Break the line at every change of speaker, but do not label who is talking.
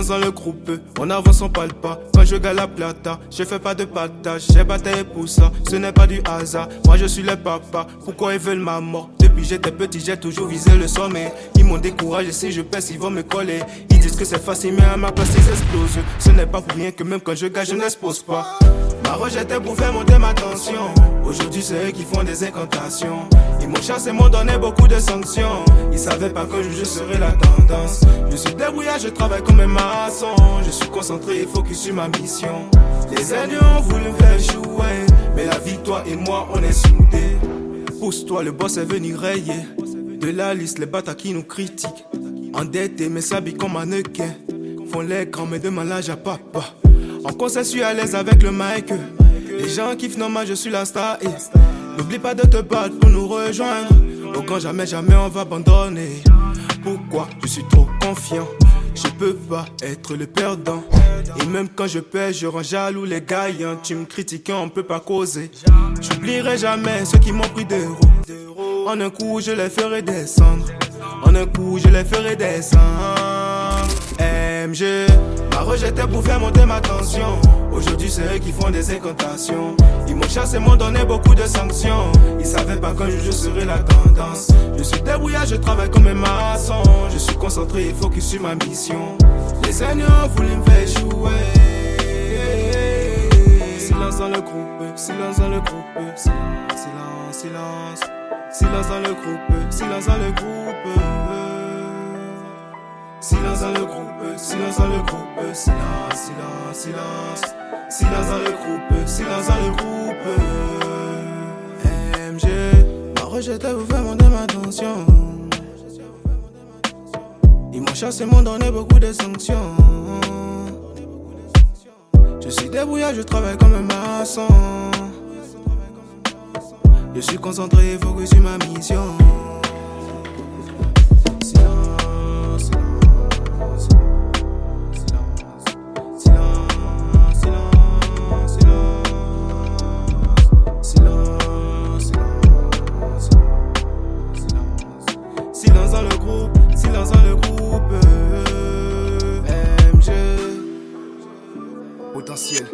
Silence dans le groupe, on avance on parle pas. Quand je gagne la plata, je fais pas de partage. J'ai bataillé pour ça, ce n'est pas du hasard. Moi je suis le papa, pourquoi ils veulent ma mort? Depuis j'étais petit, j'ai toujours visé le sommet. Ils m'ont découragé, si je pèse, ils vont me coller. Ils disent que c'est facile, mais à ma place ils explosent. Ce n'est pas pour rien que même quand je gagne, je n'expose pas. Ma rejetée pour faire monter ma tension. Aujourd'hui c'est eux qui font des incantations. Ils m'ont chassé, m'ont donné beaucoup de sanctions. Ils savaient pas que je serais la tendance. Je suis débrouillard, je travaille comme un maçon. Je suis concentré et focus sur ma mission. Les ennemis ont voulu me faire échouer, mais la victoire et moi on est soudés. Pousse-toi, le boss est venu rayer de la liste les bâtards qui nous critiquent. Endettés mais s'habillent comme mannequins. Font les grands mais demandent l'âge à papa. En concert, je suis à l'aise avec le mic. Les gens kiffent, normal, je suis la star. Et n'oublie pas de te battre pour nous rejoindre. Au grand jamais, jamais on va abandonner. Pourquoi? Je suis trop confiant. Je peux pas être le perdant. Et même quand je perds, je rends jaloux les gaillants. Tu me critiques, on peut pas causer. J'oublierai jamais ceux qui m'ont pris des roues. En un coup, je les ferai descendre. En un coup, je les ferai descendre. MG m'a rejeté pour faire monter ma tension. Aujourd'hui c'est eux qui font des incantations. Ils m'ont chassé, m'ont donné beaucoup de sanctions. Ils savaient pas qu'un jour je serais la tendance. Je suis débrouillard, je travaille comme un maçon. Je suis concentré et focus sur ma mission. Les ennemis ont voulu me faire échouer. Silence dans le groupe, silence dans le groupe. Silence, silence, silence. Silence dans le groupe, silence dans le groupe. Silence dans le groupe, silence dans le groupe. Silence, silence, silence. Silence dans le groupe, silence dans le groupe. MG m'a rejeté pour faire monter ma tension. Ils m'ont chassé, m'ont donné beaucoup de sanctions. Je suis débrouillard, je travaille comme un maçon. Je suis concentré et focus sur ma mission. Silence, silence, silence, silence, silence, silence, silence, silence, silence dans le groupe, silence dans le groupe. MG Potentiel.